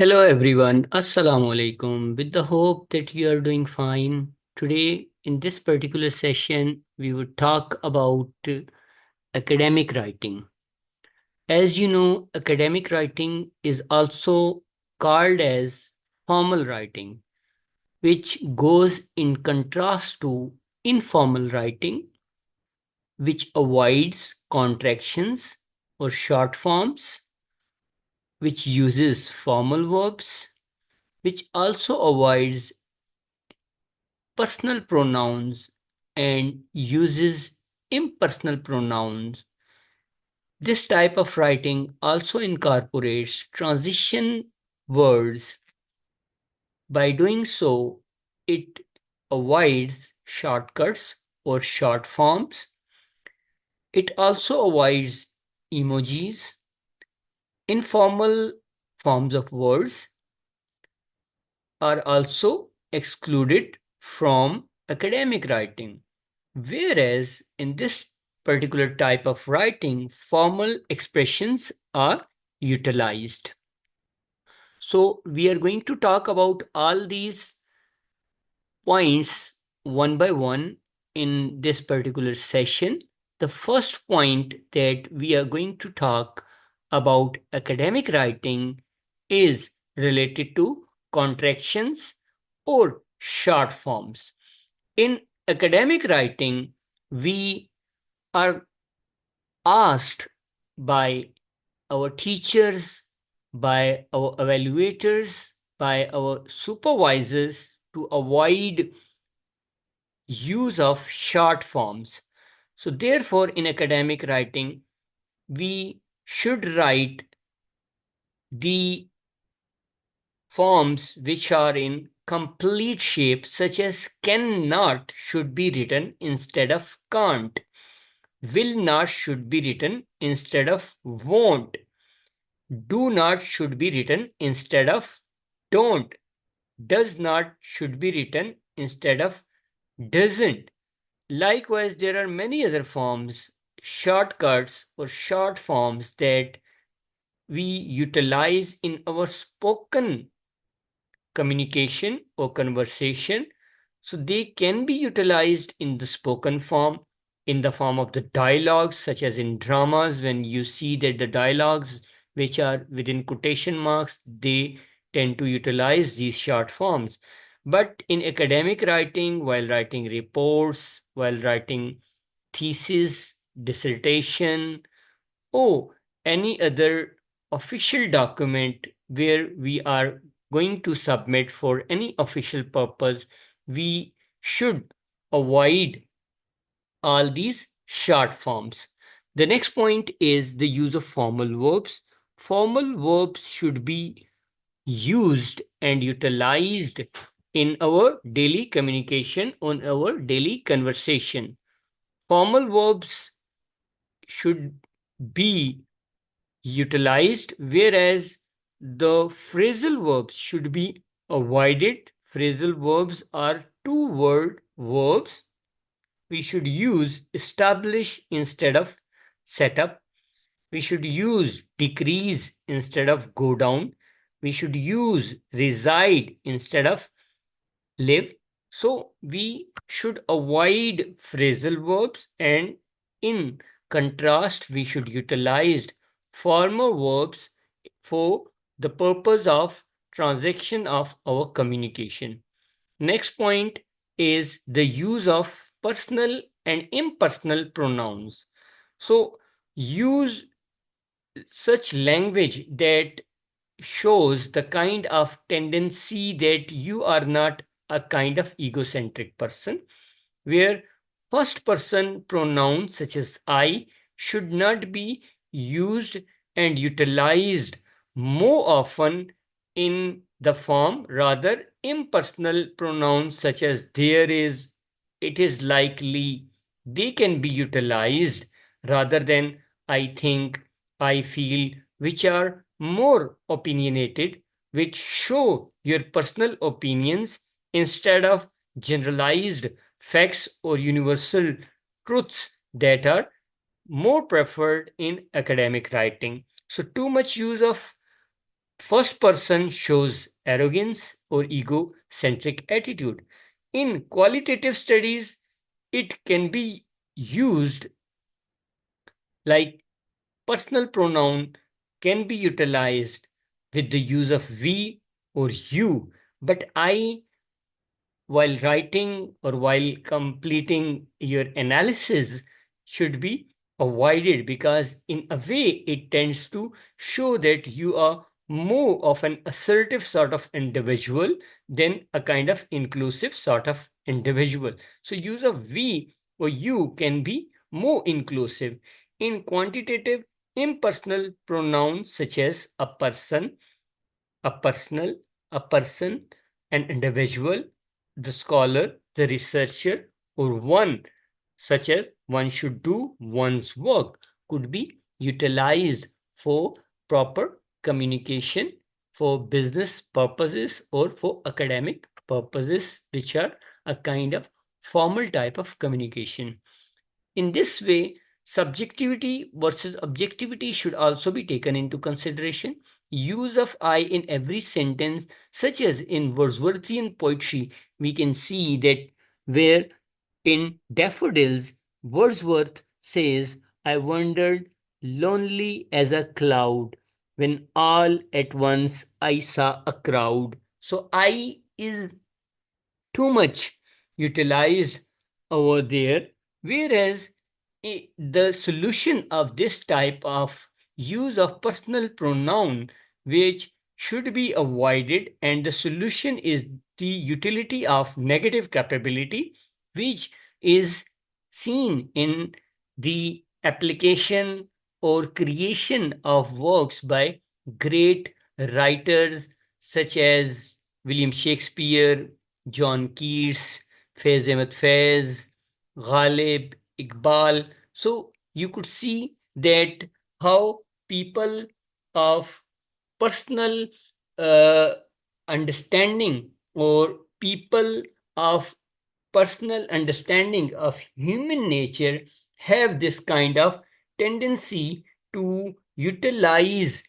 Hello everyone, Assalamu alaikum. With the hope that you are doing fine. Today, in this particular session, we would talk about academic writing. As you know, academic writing is also called as formal writing, which goes in contrast to informal writing, which avoids contractions or short forms, which uses formal verbs, which also avoids personal pronouns and uses impersonal pronouns. This type of writing also incorporates transition words. By doing so, it avoids shortcuts or short forms. It also avoids emojis, informal forms of words are also excluded from academic writing. Whereas in this particular type of writing, formal expressions are utilized. So we are going to talk about all these points one by one in this particular session. The first point that we are going to talk about academic writing is related to contractions or short forms. In academic writing, we are asked by our teachers, by our evaluators, by our supervisors to avoid use of short forms. So, therefore, in academic writing, we should write the forms which are in complete shape, such as cannot should be written instead of can't, will not should be written instead of won't, do not should be written instead of don't, does not should be written instead of doesn't. Likewise, there are many other forms, shortcuts or short forms that we utilize in our spoken communication or conversation. So they can be utilized in the spoken form, in the form of the dialogues, such as in dramas, when you see that the dialogues which are within quotation marks, they tend to utilize these short forms. But in academic writing, while writing reports, while writing thesis, dissertation, or any other official document where we are going to submit for any official purpose, we should avoid all these short forms. The next point is the use of formal verbs. Formal verbs should be used and utilized in our daily communication, on our daily conversation. Formal verbs should be utilized, whereas the phrasal verbs should be avoided. Phrasal verbs are two-word verbs. We should use establish instead of set up. We should use decrease instead of go down. We should use reside instead of live. So we should avoid phrasal verbs, and in contrast, we should utilize formal verbs for the purpose of transaction of our communication. Next point is the use of personal and impersonal pronouns. So use such language that shows the kind of tendency that you are not a kind of egocentric person, where first person pronouns such as I should not be used and utilized more often in the form, rather impersonal pronouns such as there is, it is likely, they can be utilized rather than I think, I feel, which are more opinionated, which show your personal opinions instead of generalized facts or universal truths that are more preferred in academic writing. So, too much use of First person shows arrogance or egocentric attitude. In qualitative studies, it can be used like personal pronoun can be utilized with the use of we or you, but I, while writing or while completing your analysis, should be avoided, because in a way it tends to show that you are more of an assertive sort of individual than a kind of inclusive sort of individual. So use of we or you can be more inclusive. In quantitative, impersonal pronouns such as a person, a personal, a person, an individual, the scholar, the researcher, or one, such as one should do one's work, could be utilized for proper communication, for business purposes, or for academic purposes, which are a kind of formal type of communication. In this way, subjectivity versus objectivity should also be taken into consideration. Use of I in every sentence, such as in Wordsworthian poetry, we can see that where in Daffodils, Wordsworth says, I wandered lonely as a cloud when all at once I saw a crowd. So I is too much utilized over there, whereas the solution of this type of use of personal pronoun, which should be avoided, and the solution is the utility of negative capability, which is seen in the application or creation of works by great writers such as William Shakespeare, John Keats, Faiz Ahmed Faiz, Ghalib, Iqbal. So you could see that how people of personal uh, understanding, or people of personal understanding of human nature, have this kind of tendency to utilize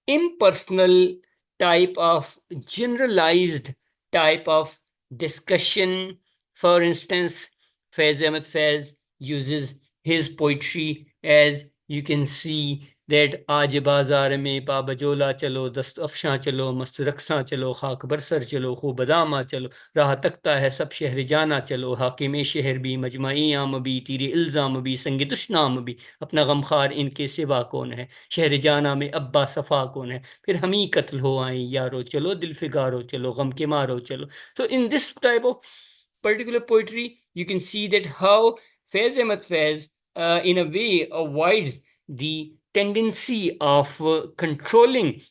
impersonal type of generalized type of discussion. For instance, Faiz Ahmed Faiz uses his poetry, as you can see, that आज बाजार में पाबजोला चलो दस्त अफशां चलो मस्त रक्सां चलो खाक बरसर चलो खूब बदामा चलो राह तकता है सब शहर जाना चलो हाकिम शहर भी मजमाई आम भी तीरे इल्ज़ाम भी संग दुश्नाम भी अपना गमखार इनके सिवा कौन है शहर जाना में अब्बा सफ़ा कौन है फिर हम ही कत्ल हो आए यारो चलो दिल फिगारो चलो गम के मारो चलो. So in this type of particular poetry, you can see that how Faiz Ahmed Faiz, in a way, avoids the tendency of controlling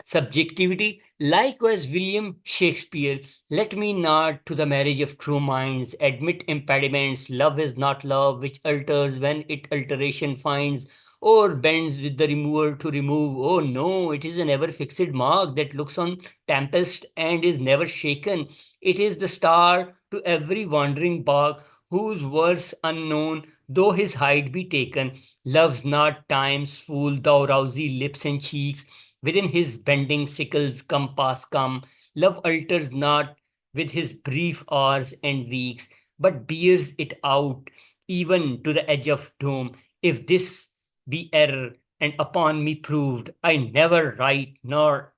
subjectivity. Likewise, William Shakespeare, let me nod to the marriage of true minds, admit impediments, love is not love, which alters when it alteration finds, or bends with the remover to remove. Oh no, it is an ever fixed mark that looks on tempest and is never shaken. It is the star to every wandering bark, whose verse unknown, though his hide be taken, loves not time's fool, thou rosy lips and cheeks. Within his bending sickle's compass come, love alters not with his brief hours and weeks, but bears it out even to the edge of doom. If this be error, and upon me proved, I never write nor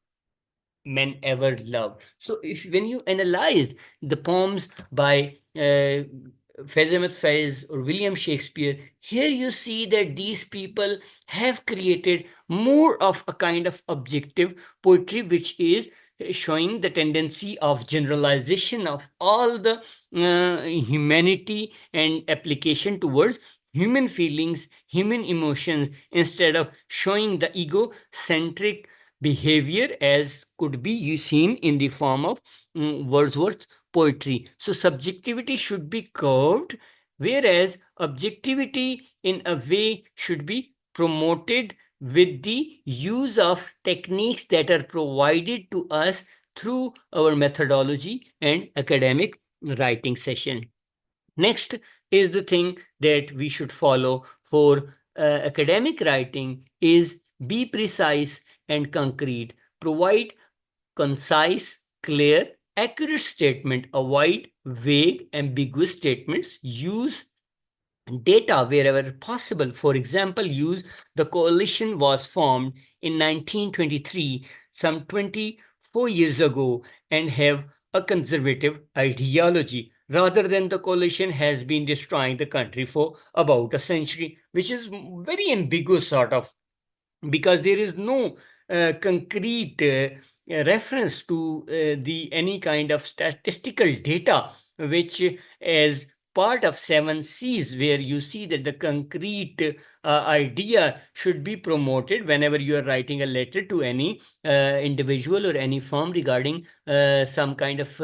men ever love. So if when you analyze the poems by Faiz Ahmed Faiz or William Shakespeare, here you see that these people have created more of a kind of objective poetry, which is showing the tendency of generalization of all the humanity and application towards human feelings, human emotions, instead of showing the egocentric behavior as could be seen in the form of Wordsworth's poetry. So subjectivity should be curved, whereas objectivity in a way should be promoted with the use of techniques that are provided to us through our methodology and academic writing session. Next is the thing that we should follow for academic writing is be precise and concrete. Provide concise, clear, accurate statement. Avoid vague, ambiguous statements. Use data wherever possible. For example, use the coalition was formed in 1923, some 24 years ago, and have a conservative ideology, rather than the coalition has been destroying the country for about a century, which is very ambiguous sort of, because there is no concrete reference to the any kind of statistical data, which as part of 7 C's, where you see that the concrete idea should be promoted whenever you are writing a letter to any individual or any firm regarding some kind of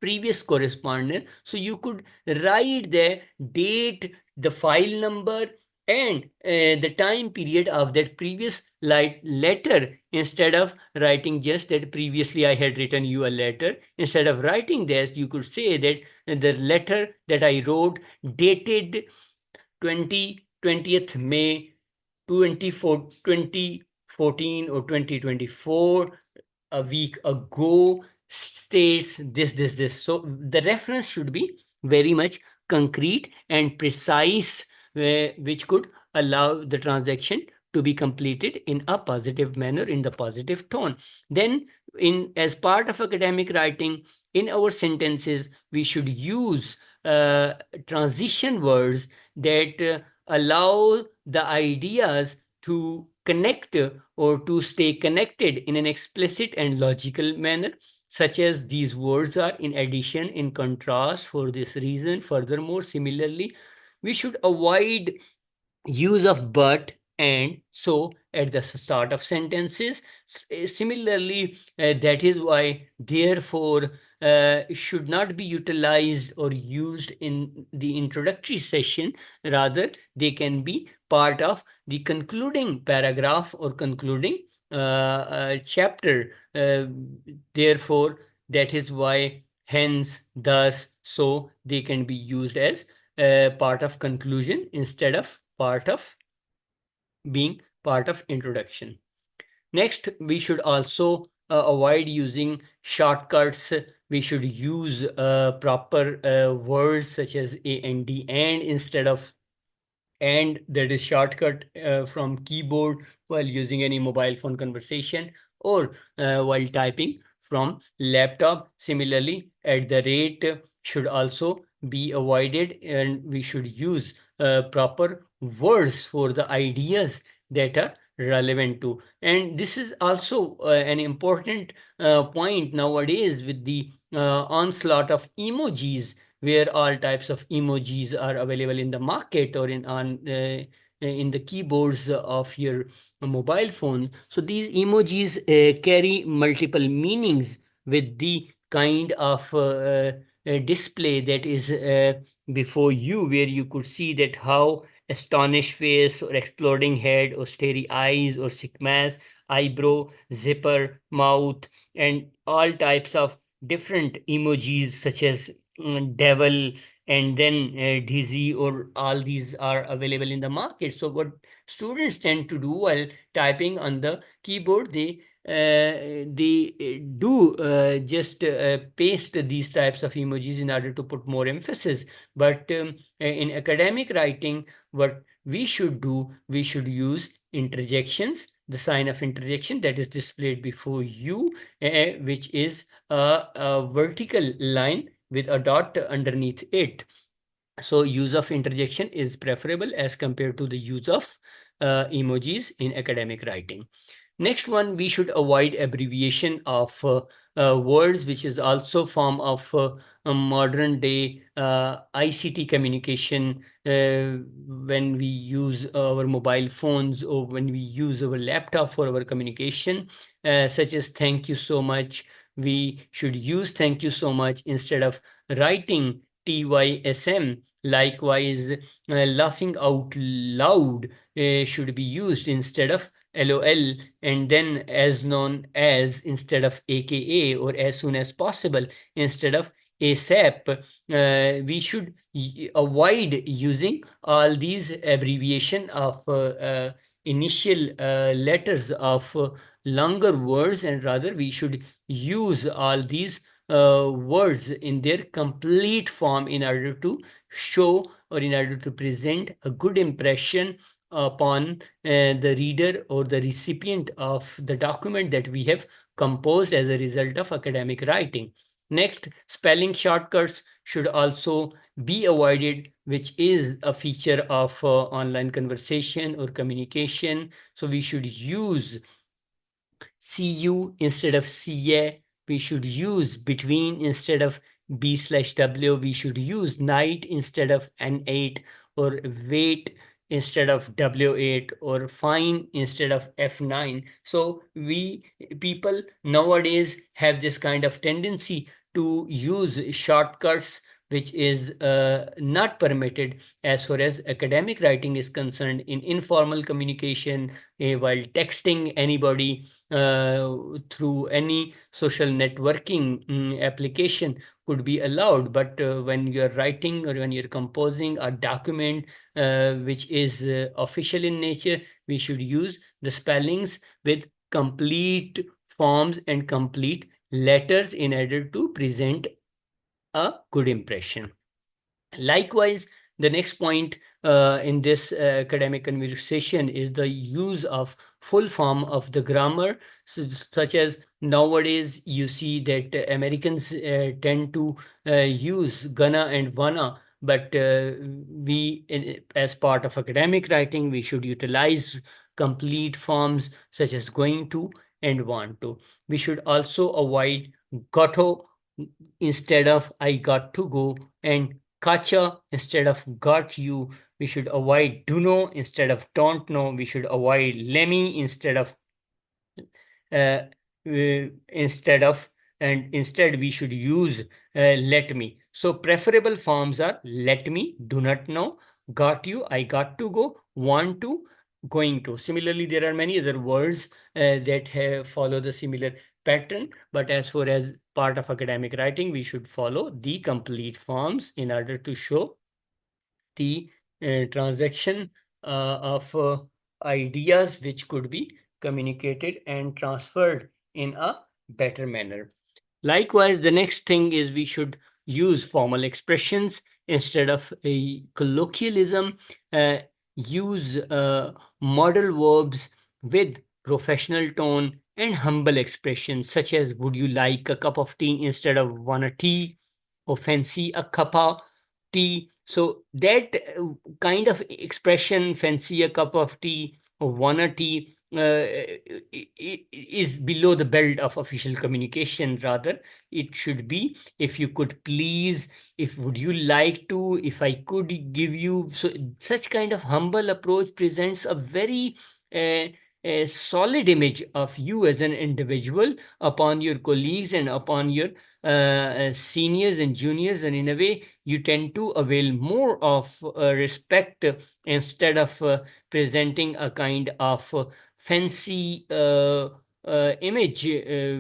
previous correspondence. So you could write the date, the file number, and the time period of that previous letter, instead of writing just that previously I had written you a letter. Instead of writing this, you could say that the letter that I wrote dated 20th May 2014 or 2024, a week ago, states this. So the reference should be very much concrete and precise, which could allow the transaction to be completed in a positive manner, in the positive tone. Then, in as part of academic writing, in our sentences, we should use transition words that allow the ideas to connect or to stay connected in an explicit and logical manner, such as these words are in addition, in contrast, for this reason, furthermore, similarly. We should avoid use of but and so at the start of sentences. Similarly, that is why, therefore, should not be utilized or used in the introductory session. Rather, they can be part of the concluding paragraph or concluding chapter. Therefore, that is why, hence, thus, so, they can be used as part of conclusion instead of part of being part of introduction. Next, we should also avoid using shortcuts. We should use proper words such as a and d and instead of and, that is shortcut from keyboard while using any mobile phone conversation, or while typing from laptop. Similarly, at the rate should also be avoided, and we should use proper words for the ideas that are relevant to. And this is also an important point nowadays with the onslaught of emojis, where all types of emojis are available in the market or in the keyboards of your mobile phone. So these emojis carry multiple meanings with the kind of display that is before you, where you could see that how astonished face or exploding head or starry eyes or sick mask, eyebrow, zipper, mouth, and all types of different emojis such as devil, and then dizzy, or all these are available in the market. So what students tend to do while typing on the keyboard, they do just paste these types of emojis in order to put more emphasis. But in academic writing, what we should do, we should use interjections, the sign of interjection that is displayed before you, which is a vertical line with a dot underneath it. So use of interjection is preferable as compared to the use of emojis in academic writing. Next one, we should avoid abbreviation of words, which is also form of a modern day ICT communication. When we use our mobile phones or when we use our laptop for our communication, such as thank you so much, we should use thank you so much instead of writing TYSM. Likewise, laughing out loud should be used instead of LOL, and then as known as instead of AKA, or as soon as possible instead of ASAP. We should avoid using all these abbreviation of initial letters of longer words, and rather we should use all these words in their complete form in order to show or in order to present a good impression upon the reader or the recipient of the document that we have composed as a result of academic writing. Next, spelling shortcuts should also be avoided, which is a feature of online conversation or communication. So we should use CU instead of CA. We should use between instead of B/W. We should use night instead of N8, or wait instead of W8, or fine instead of F9. So we people nowadays have this kind of tendency to use shortcuts, which is not permitted as far as academic writing is concerned. In informal communication, while texting anybody through any social networking application could be allowed, but when you're writing or when you're composing a document which is official in nature, we should use the spellings with complete forms and complete letters in order to present a good impression. Likewise, the next point in this academic conversation is the use of full form of the grammar, such as nowadays you see that Americans tend to use gonna and wanna, but as part of academic writing, we should utilize complete forms such as going to and want to. We should also avoid gotto instead of I got to go, and gotcha instead of got you. We should avoid do know instead of don't know. We should avoid lemmy uh, instead of and instead we should use let me. So preferable forms are let me, do not know, got you, I got to go, want to, going to. Similarly, there are many other words that follow the similar pattern, but as far as part of academic writing, we should follow the complete forms in order to show the transaction of ideas which could be communicated and transferred in a better manner. Likewise, the next thing is we should use formal expressions instead of a colloquialism. Uh, use modal verbs with professional tone and humble expressions, such as would you like a cup of tea instead of want a tea, or fancy a cup of tea. So that kind of expression, fancy a cup of tea or want a tea, is below the belt of official communication. Rather, it should be if you could please, if would you like to, if I could give you. So such kind of humble approach presents a very a solid image of you as an individual upon your colleagues and upon your seniors and juniors, and in a way you tend to avail more of respect instead of presenting a kind of fancy image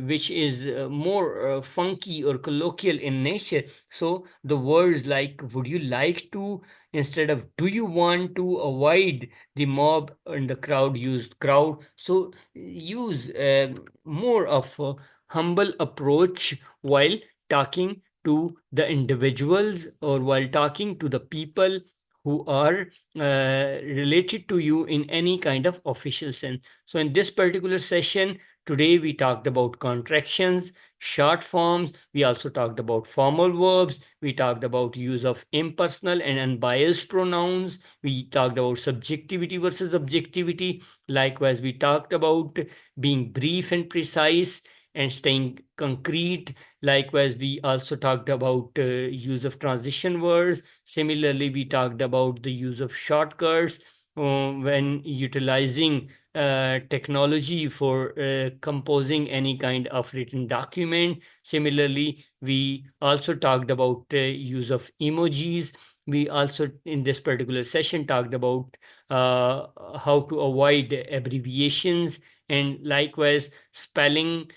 which is more funky or colloquial in nature. So the words like would you like to instead of do you want to, avoid the mob and the crowd used crowd. So use more of a humble approach while talking to the individuals or while talking to the people who are related to you in any kind of official sense. So, in this particular session, today we talked about contractions, short forms. We also talked about formal verbs. We talked about use of impersonal and unbiased pronouns. We talked about subjectivity versus objectivity. Likewise, we talked about being brief and precise and staying concrete. Likewise, we also talked about use of transition words. Similarly, we talked about the use of shortcuts when utilizing technology for composing any kind of written document. Similarly, we also talked about use of emojis. We also, in this particular session, talked about how to avoid abbreviations, and likewise spelling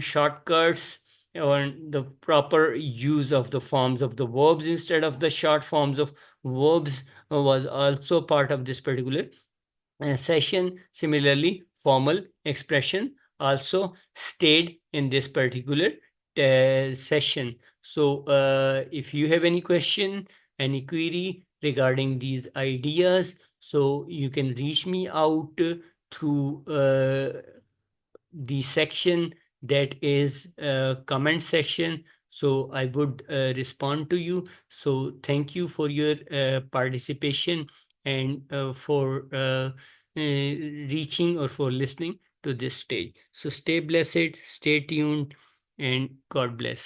shortcuts, or the proper use of the forms of the verbs instead of the short forms of verbs was also part of this particular session. Similarly, formal expression also stayed in this particular session. So, if you have any question, any query regarding these ideas, so you can reach me out through the section that is comment section. So I would respond to you. So thank you for your participation and for reaching or for listening to this stage. So stay blessed, stay tuned, and God bless.